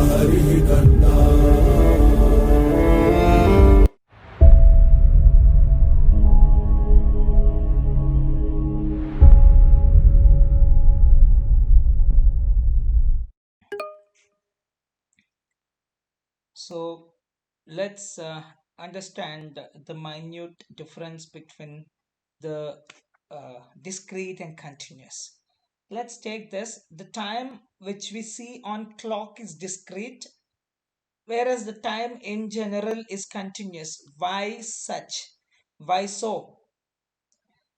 हरिः कर्ता। So let's understand the minute difference between the discrete and continuous. Let's take this. The time which we see on clock is discrete, whereas the time in general is continuous. Why such? Why so?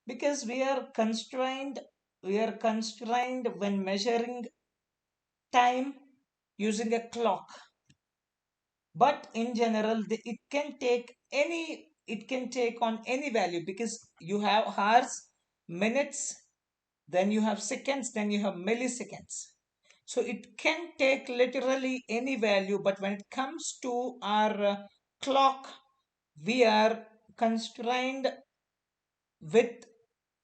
Because we are constrained when measuring time using a clock, but in general it can take on any value, because you have hours, minutes, then you have seconds, then you have milliseconds. So it can take literally any value, but when it comes to our clock, we are constrained with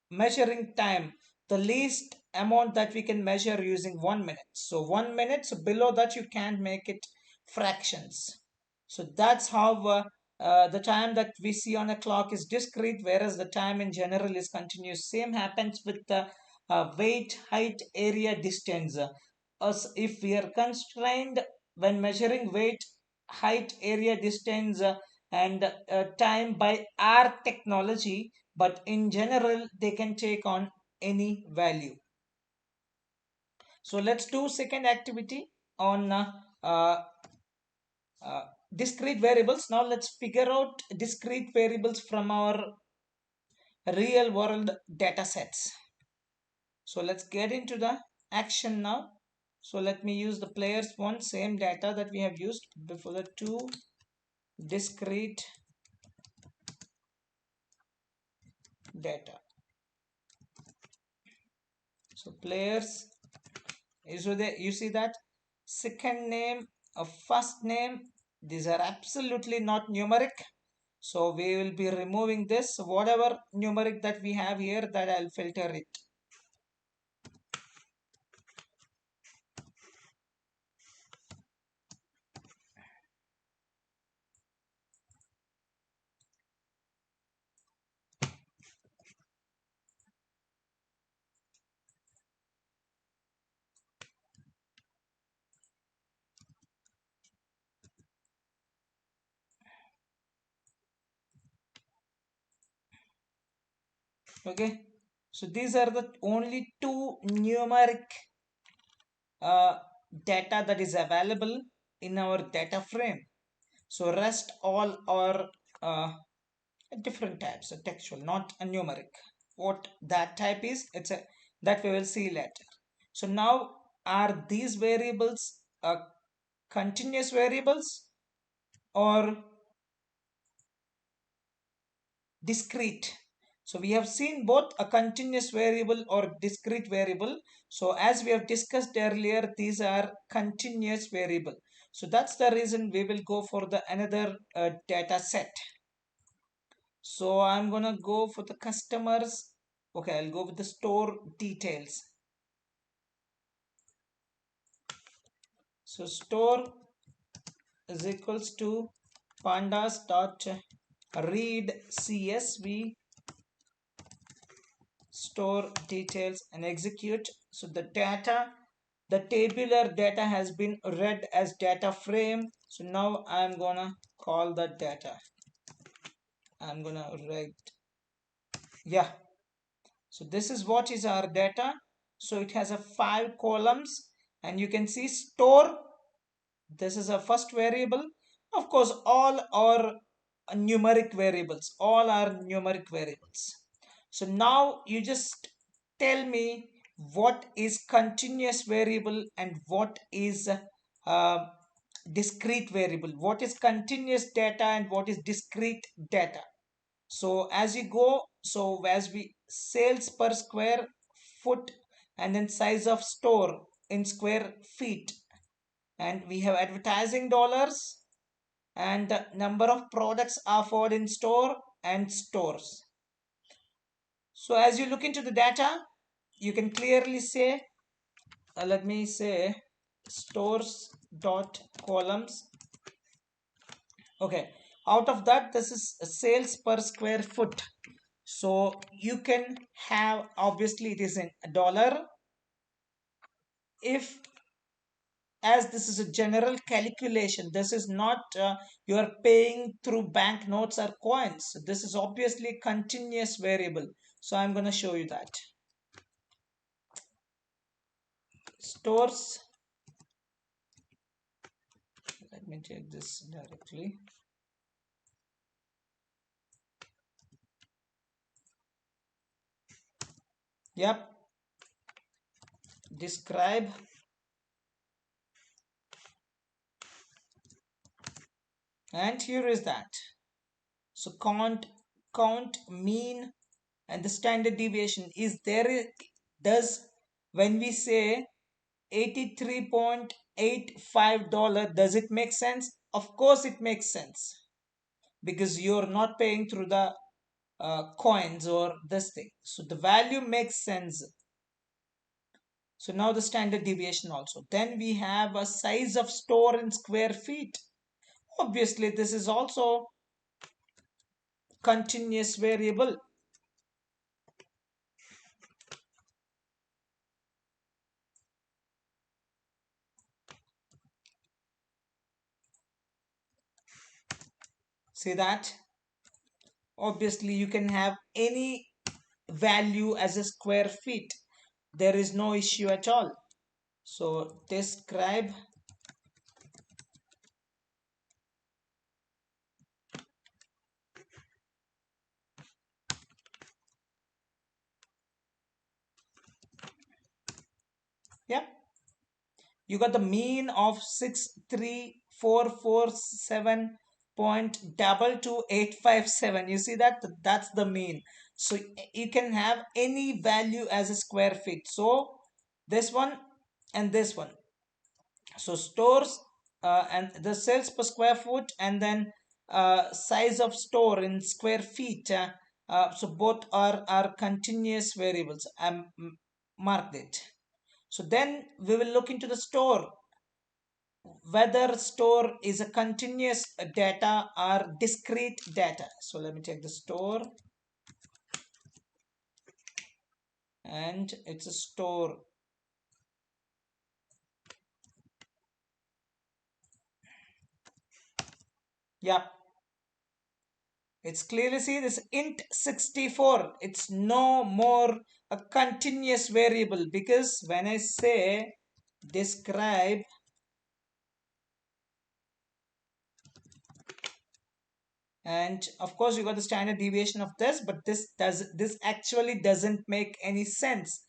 measuring time, the least amount that we can measure using 1 minute. So 1 minute, so below that you can't make it fractions. So that's how the time that we see on a clock is discrete, whereas the time in general is continuous. Same happens with the weight, height, area, distance. As if we are constrained when measuring weight, height, area, distance, and time by our technology, but in general they can take on any value. So let's do second activity on uh, uh, discrete variables. Now let's figure out discrete variables from our real world data sets. So let's get into the action now. So let me use the players one, same data that we have used before, the two discrete data. So players, you see that second name, a first name, these are absolutely not numeric. So we will be removing this. Whatever numeric that we have here, that I'll filter it. Okay. So these are the only two numeric uh, data that is available in our data frame. So rest all are different types of textual, not a numeric. What that type is, it's a that we will see later. So now, are these variables continuous variables or discrete? So we have seen both a continuous variable or discrete variable. So as we have discussed earlier, these are continuous variable. So that's the reason we will go for the another data set. So I'm gonna go for the customers. Okay, I'll go with the store details. So store is equals to pandas dot read csv store details and execute. So the tabular data has been read as data frame. So now I'm gonna call the data. I'm gonna write, yeah. So this is what is our data. So it has a 5 columns, and you can see store. This is a first variable. Of course, all are numeric variables. All are numeric variables. So now you just tell me what is continuous variable and what is discrete variable. What is continuous data and what is discrete data. So as you go, so as we sales per square foot, and then size of store in square feet, and we have advertising dollars and the number of products offered in store and stores. So as you look into the data, you can clearly say, let me say stores dot columns. Okay, out of that, this is sales per square foot. So you can have, obviously it is in a dollar. If, as this is a general calculation, this is not you are paying through banknotes or coins. This is obviously continuous variable. So I'm going to show you that. Stores, let me take this directly. Yep, describe, and here is that. So count mean and the standard deviation is there. Does, when we say $83.85, does it make sense? Of course it makes sense, because you're not paying through the coins or this thing, so the value makes sense. So now the standard deviation also. Then we have a size of store in square feet. Obviously this is also continuous variable. See that? Obviously you can have any value as a square feet. There is no issue at all. So describe, yeah, you got the mean of 63447.22857. You see that? That's the mean. So you can have any value as a square feet. So this one and this one. So stores and the sales per square foot, and then size of store in square feet. So both are continuous variables. Marked it. So then we will look into the store, whether store is a continuous data or discrete data. So let me take the store, and it's a store. Yeah, it's clearly, see this int 64, it's no more a continuous variable, because when I say describe, and of course you got the standard deviation of this, but this actually doesn't make any sense,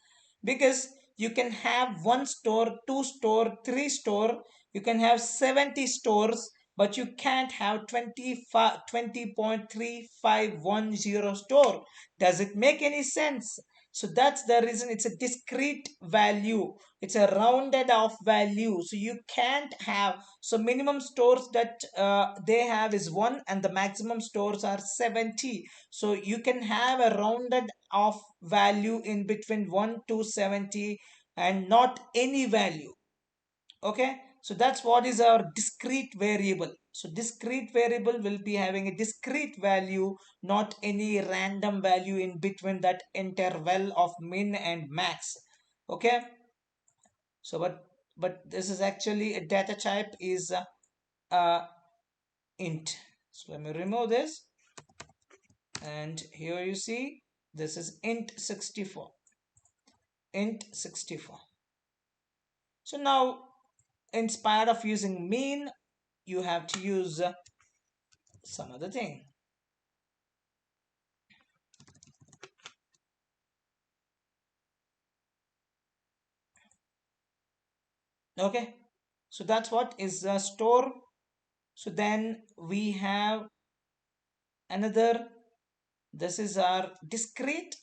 because you can have one store, two store, three store, you can have 70 stores, but you can't have 20.3510 store. Does it make any sense? So that's the reason it's a discrete value, it's a rounded off value. So you can't have, so minimum stores that they have is 1, and the maximum stores are 70. So you can have a rounded off value in between 1 to 70, and not any value. Okay, so that's what is our discrete variable. So discrete variable will be having a discrete value, not any random value in between that interval of min and max. Okay, so but this is actually a data type is int. So let me remove this, and here you see this is int 64, int 64. So now, instead of using mean, you have to use some other thing. Okay, so that's what is a store. So then we have another, this is our discrete,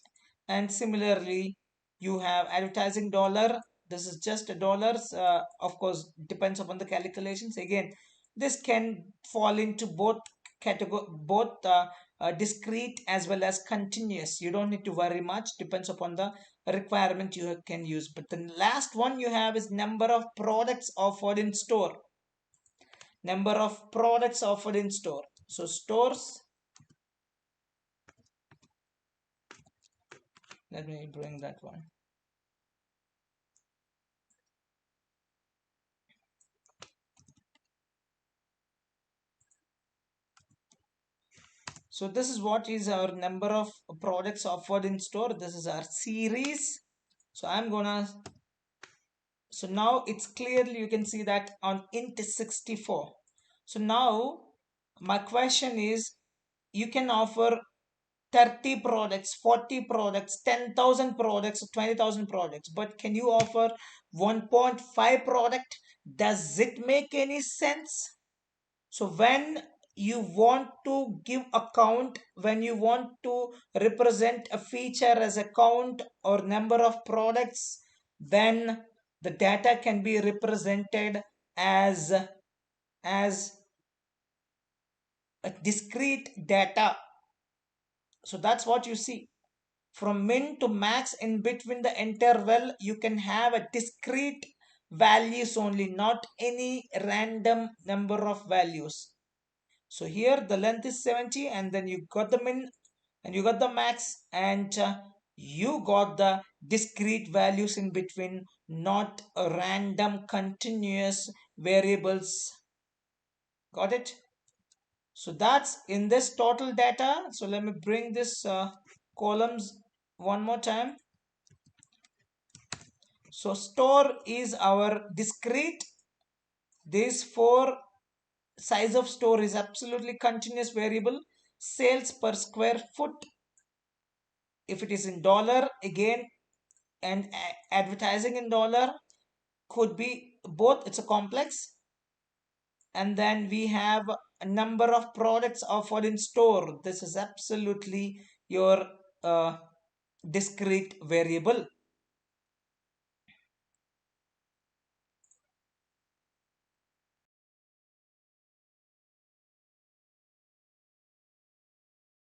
and similarly you have advertising dollar. This is just a dollars, of course depends upon the calculations. Again, this can fall into both category, both discrete as well as continuous. You don't need to worry much, depends upon the requirement you can use. But the last one you have is number of products offered in store. Number of products offered in store. So stores, let me bring that one. So this is what is our number of products offered in store. This is our series. So I'm gonna, so now it's clearly you can see that on int 64. So now my question is, you can offer 30 products, 40 products, 10,000 products, 20,000 products, but can you offer 1.5 product? Does it make any sense? So when you want to give a count, when you want to represent a feature as a count or number of products, then the data can be represented as a discrete data. So that's what you see. From min to max, in between the interval, you can have a discrete values only, not any random number of values. So here the length is 70, and then you got the min and you got the max, and you got the discrete values in between, not a random continuous variables. Got it? So that's in this total data. So let me bring this columns one more time. So store is our discrete. These four size of store is absolutely continuous variable. Sales per square foot, if it is in dollar again, and advertising in dollar, could be both. It's a complex. And then we have a number of products offered in store. This is absolutely your discrete variable.